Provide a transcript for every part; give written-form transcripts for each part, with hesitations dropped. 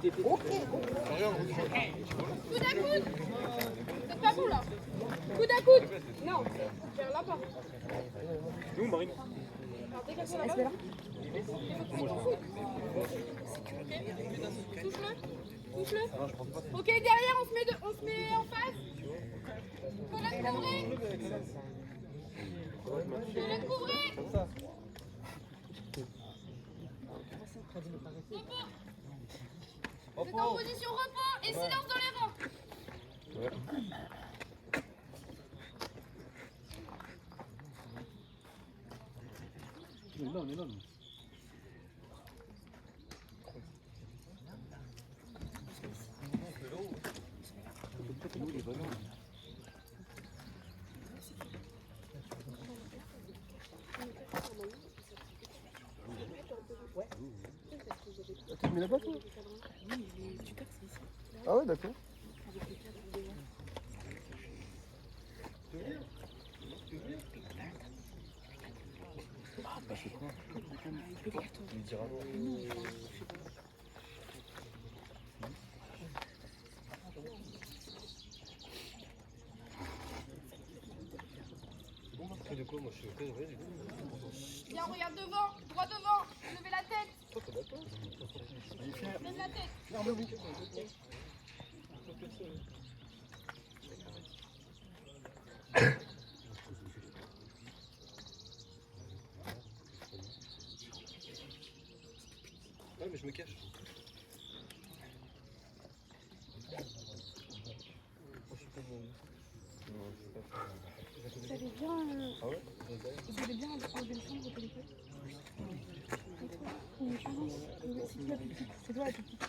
Ok. Coude à coude. C'est pas bon là. Coude à coude. Non. Vers là-bas. Nous, Marine. Alors dégagez là-bas. Il faut que tu t'en foutes. Ok. Touche-le. Ok, derrière, on se met en face. Colonne couvrée. Colonne couvrée. Repos. Vous êtes en position repos et silence dans les rangs. On est là, nous. Tu te mets là-bas, toi? Ah ouais, d'accord. C'est quoi? Il me dira de quoi? Moi je suis au cas de Bien, regarde devant, droit devant, levez la tête. Lève la tête. Ferme-vous. Ouais, mais je me cache. Vous avez bien, vous avez bien enlevé le son de votre téléphone. C'est toi la plus petite. C'est toi la plus petite.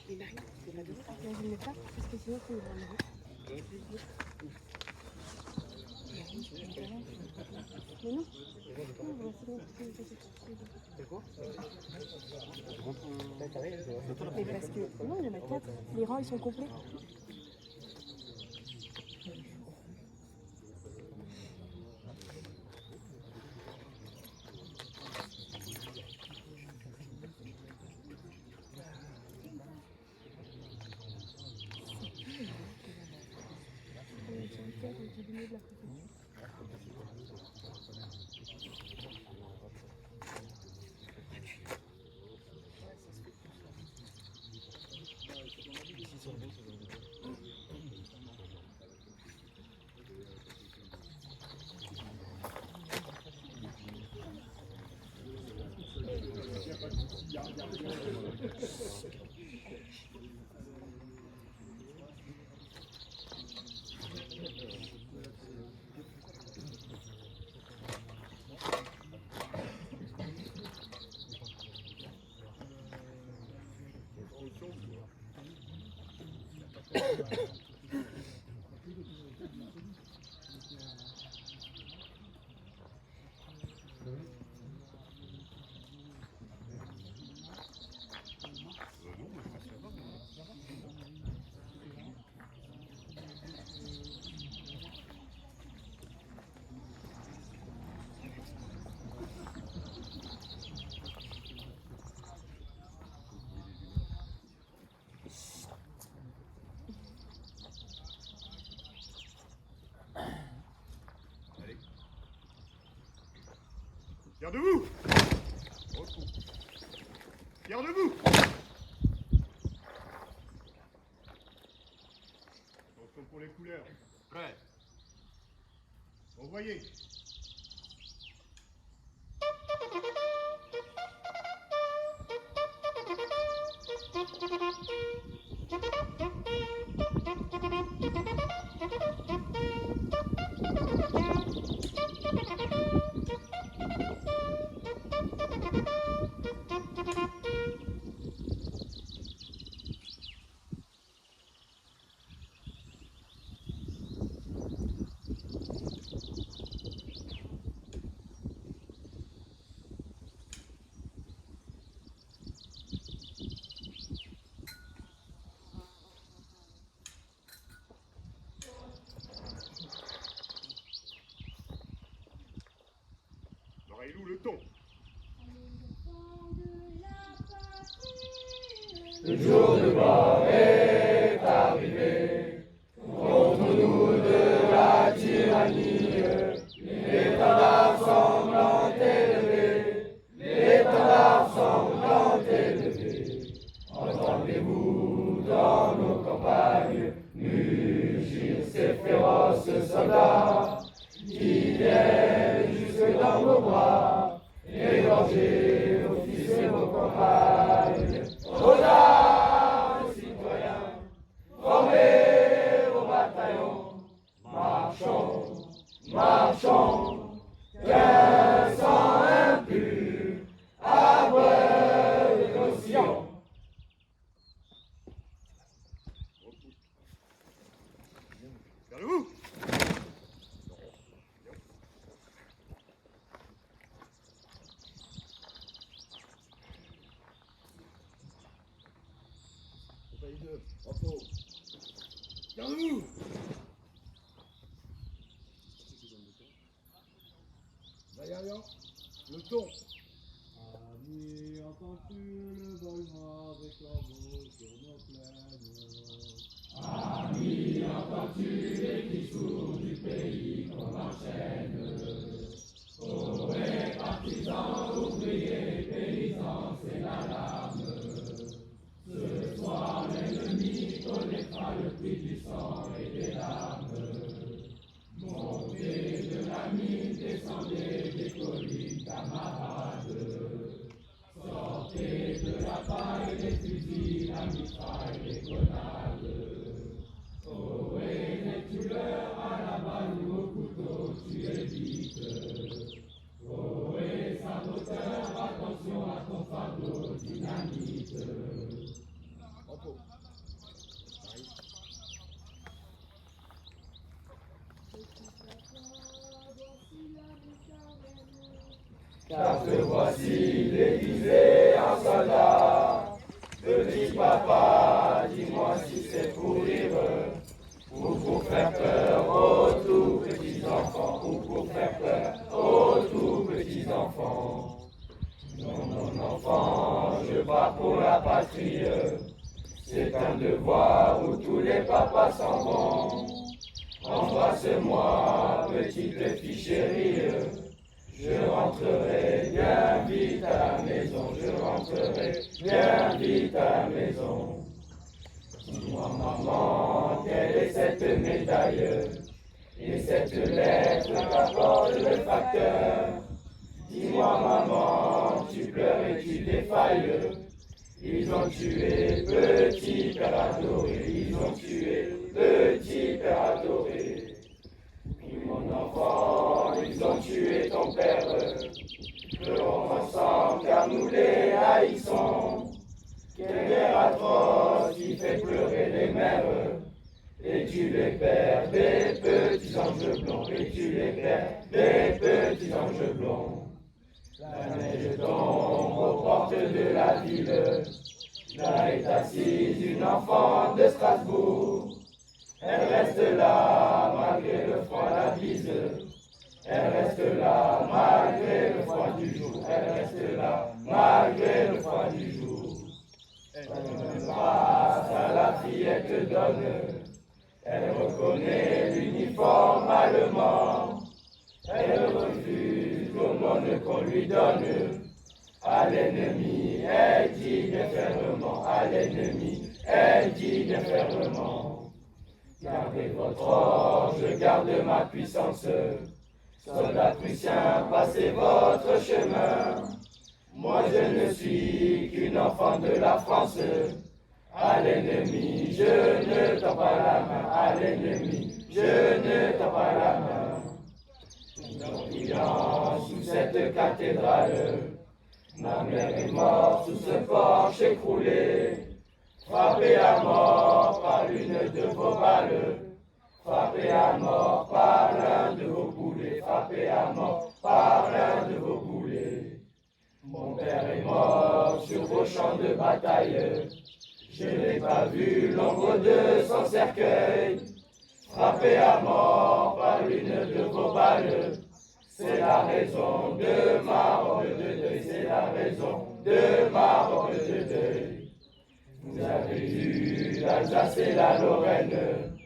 Mais Marie, c'est pas de vous. Mais je ne le mets pas parce que sinon c'est une grande. Mais non. C'est quoi? Mais parce que non, il y en a 4. Les rangs ils sont complets. Garde debout. Garde debout. Attention pour les couleurs. Prêt. Envoyez. Vers debout. Vers debout. Vaillant, le ton. Ami, entends-tu le vol des corbeaux sur nos plaines? Vous avez eu l'Alsace et la Lorraine,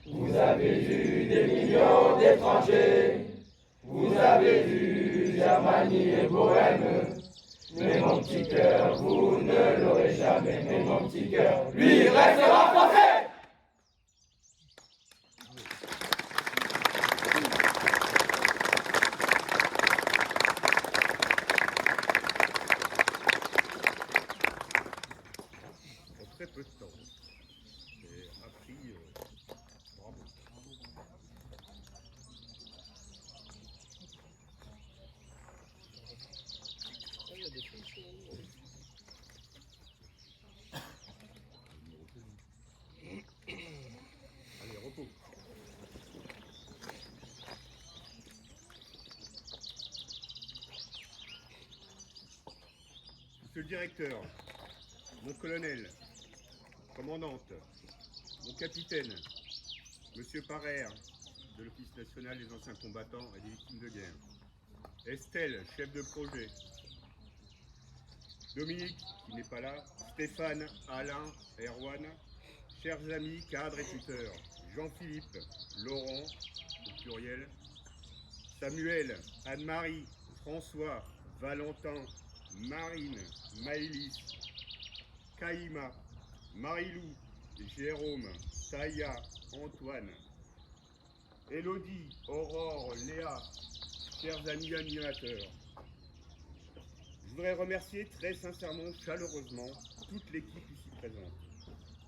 vous avez vu des millions d'étrangers, vous avez vu Germanie et Bohème, mais mon petit cœur, vous ne l'aurez jamais, mais mon petit cœur, lui, restera français. En très peu de temps, j'ai appris bravo. Allez, repos. Monsieur le directeur, mon colonel, commandante, mon capitaine, monsieur Parère, de l'Office national des anciens combattants et des victimes de guerre, Estelle, chef de projet, Dominique, qui n'est pas là, Stéphane, Alain, Erwan, chers amis, cadres et tuteurs, Jean-Philippe, Laurent, au pluriel, Samuel, Anne-Marie, François, Valentin, Marine, Maëlys, Kaïma, Marilou, Jérôme, Taya, Antoine, Élodie, Aurore, Léa, chers amis animateurs. Je voudrais remercier très sincèrement, chaleureusement, toute l'équipe ici présente.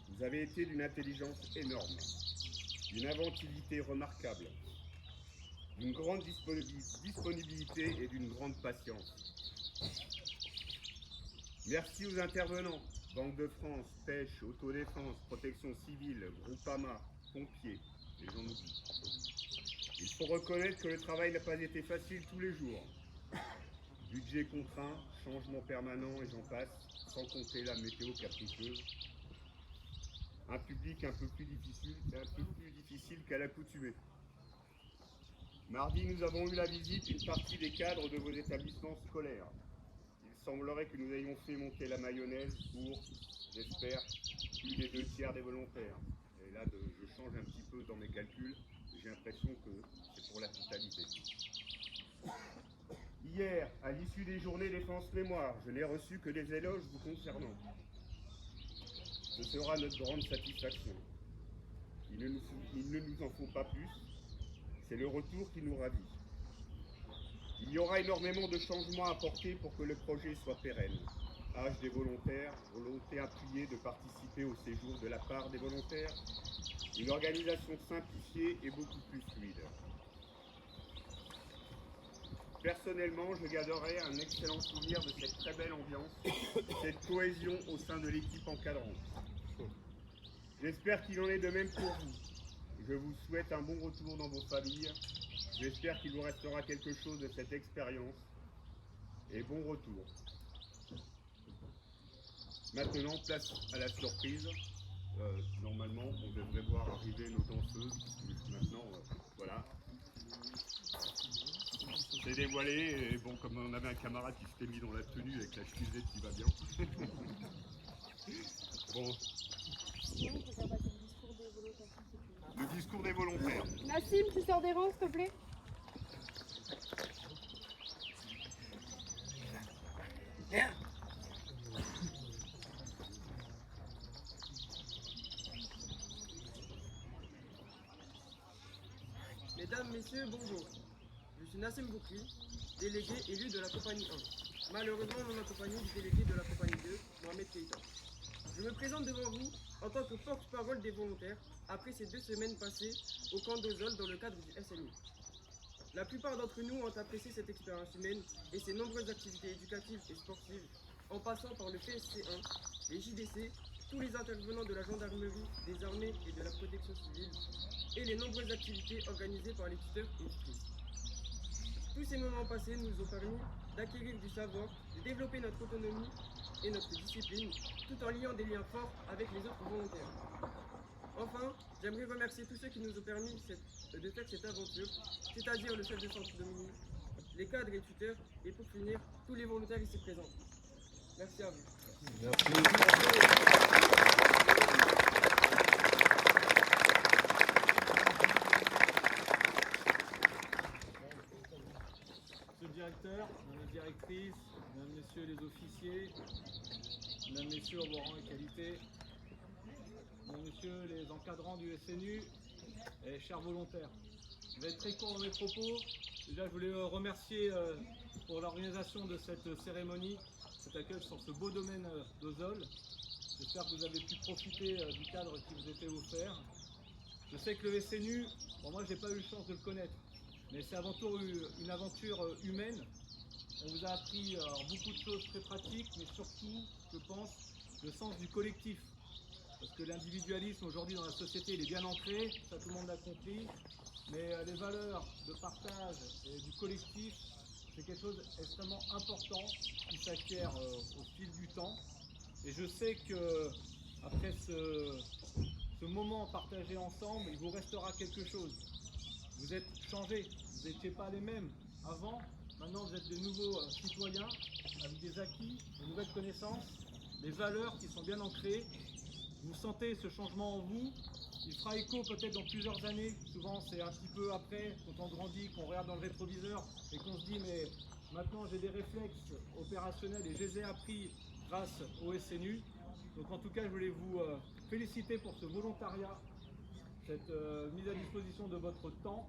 Vous avez été d'une intelligence énorme, d'une inventivité remarquable, d'une grande disponibilité et d'une grande patience. Merci aux intervenants, Banque de France, Pêche, Autodéfense, Protection civile, Groupama, Pompiers, et j'en oublie. Il faut reconnaître que le travail n'a pas été facile tous les jours. Budget contraint, changement permanent et j'en passe, sans compter la météo capricieuse. Un public un peu plus difficile qu'à l'accoutumée. Mardi, nous avons eu la visite d'une partie des cadres de vos établissements scolaires. Il semblerait que nous ayons fait monter la mayonnaise pour, j'espère, plus des 2/3 des volontaires. Et là, je change un petit peu dans mes calculs, j'ai l'impression que c'est pour la totalité. Hier, à l'issue des journées défense-mémoire, je n'ai reçu que des éloges vous concernant. Ce sera notre grande satisfaction. Il ne nous en faut pas plus, c'est le retour qui nous ravit. Il y aura énormément de changements à apporter pour que le projet soit pérenne. Âge des volontaires, volonté appuyée de participer au séjour de la part des volontaires, une organisation simplifiée et beaucoup plus fluide. Personnellement, je garderai un excellent souvenir de cette très belle ambiance, cette cohésion au sein de l'équipe encadrante. J'espère qu'il en est de même pour vous. Je vous souhaite un bon retour dans vos familles. J'espère qu'il vous restera quelque chose de cette expérience. Et bon retour. Maintenant, place à la surprise. Normalement, on devrait voir arriver nos danseuses. Maintenant, voilà. C'est dévoilé. Et bon, comme on avait un camarade qui s'était mis dans la tenue avec la chemisette qui va bien. Bon. Le discours des volontaires. Nassim, tu sors des rangs, s'il te plaît. Mesdames, Messieurs, bonjour. Je suis Nassim Boukri, délégué élu de la compagnie 1. Malheureusement non accompagné du délégué de la compagnie 2, Mohamed Keïta. Je me présente devant vous en tant que porte-parole des volontaires après ces 2 semaines passées au camp d'Ozol dans le cadre du SNU. La plupart d'entre nous ont apprécié cette expérience humaine et ses nombreuses activités éducatives et sportives, en passant par le PSC1, les JDC, tous les intervenants de la gendarmerie, des armées et de la protection civile, et les nombreuses activités organisées par les tuteurs et tutrices. Tous ces moments passés nous ont permis d'acquérir du savoir, de développer notre autonomie et notre discipline, tout en liant des liens forts avec les autres volontaires. Enfin, j'aimerais remercier tous ceux qui nous ont permis de faire cette aventure, c'est-à-dire le chef de centre Dominique, les cadres et tuteurs, et pour finir, tous les volontaires ici présents. Merci à vous. Merci. messieurs, vos rangs et qualités, mesdames, messieurs, les encadrants du SNU et chers volontaires. Je vais être très court dans mes propos. Déjà, je voulais remercier pour l'organisation de cette cérémonie, cet accueil sur ce beau domaine d'Ozol. J'espère que vous avez pu profiter du cadre qui vous était offert. Je sais que le SNU, bon, moi, je n'ai pas eu la chance de le connaître, mais c'est avant tout une aventure humaine. On vous a appris beaucoup de choses très pratiques, mais surtout, je pense, le sens du collectif. Parce que l'individualisme aujourd'hui dans la société, il est bien ancré, ça tout le monde l'a compris, mais les valeurs de partage et du collectif, c'est quelque chose d'extrêmement important qui s'acquiert au fil du temps. Et je sais que après ce moment partagé ensemble, il vous restera quelque chose. Vous êtes changés, vous n'étiez pas les mêmes avant. Maintenant, vous êtes de nouveaux citoyens avec des acquis, de nouvelles connaissances, des valeurs qui sont bien ancrées. Vous sentez ce changement en vous. Il fera écho peut-être dans plusieurs années. Souvent, c'est un petit peu après, quand on grandit, qu'on regarde dans le rétroviseur et qu'on se dit mais maintenant j'ai des réflexes opérationnels et je les ai appris grâce au SNU. Donc en tout cas, je voulais vous féliciter pour ce volontariat, cette mise à disposition de votre temps.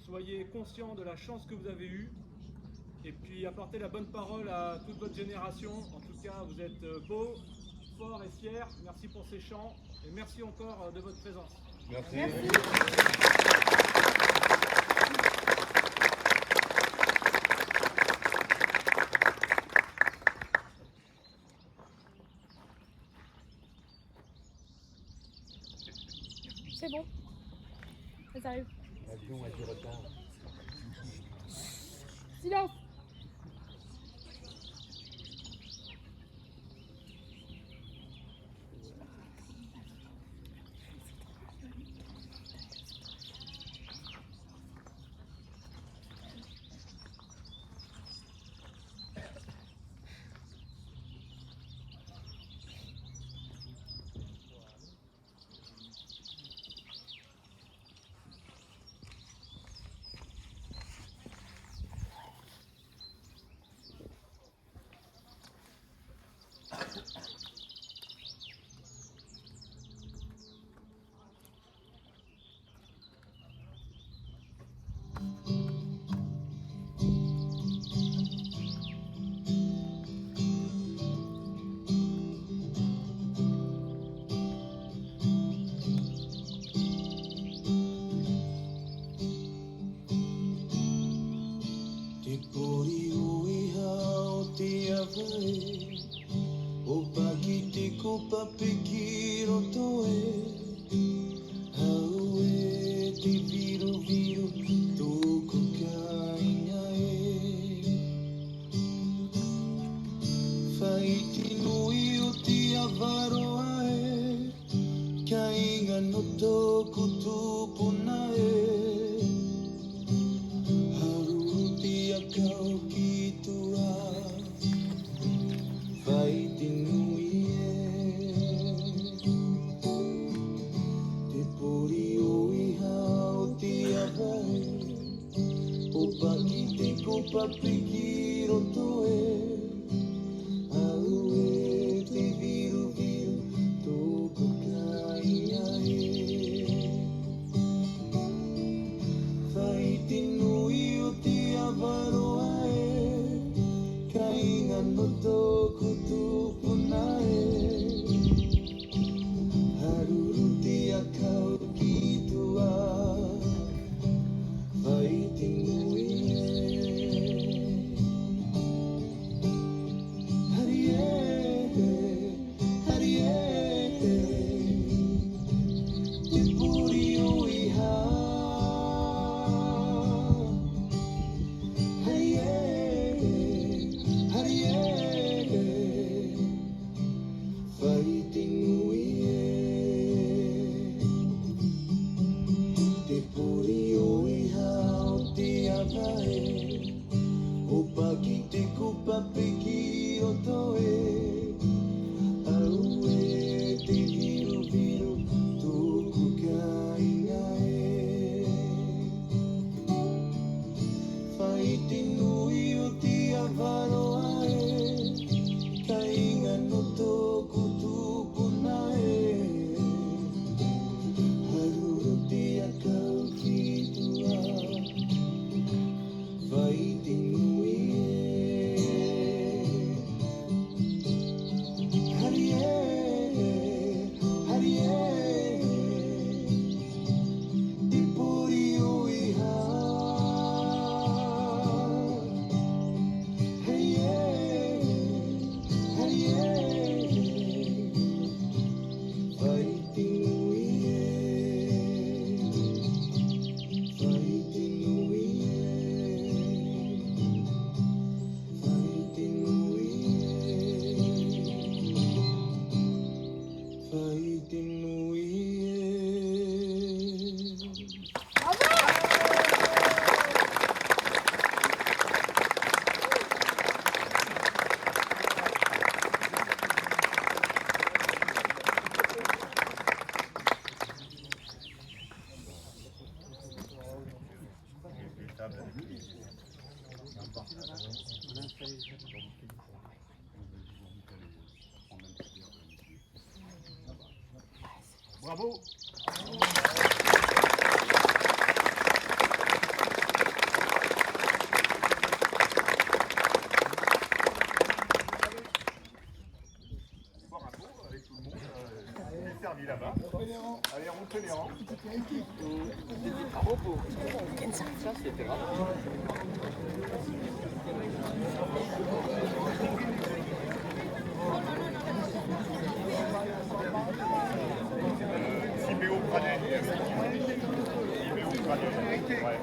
Soyez conscients de la chance que vous avez eue. Et puis apportez la bonne parole à toute votre génération. En tout cas, vous êtes beaux, forts et fiers. Merci pour ces chants et merci encore de votre présence. Merci. C'est bon. Ça arrive. L'avion a du retard. Silence. O pagi te kupa pikiro toe Au e te viru viru tōku kainga e Whai te nui o te avaroa e Kainga no tōku tūpuna e Haru te akau ki tua Vai te nui e Te pori o iha o te awai O paki te kupa piki roto e Au e te viru viru tōku kainga e Vai te nui o te avaroa e Kainga no tōku tūpuna e Haruru te akau ki tua Vai te nui e Bravo. Boire un pot avec tout le monde. Il est servi là-bas. Allez, on fait les rangs. Sibéo Pradet. Sibéo Pradet. Ouais.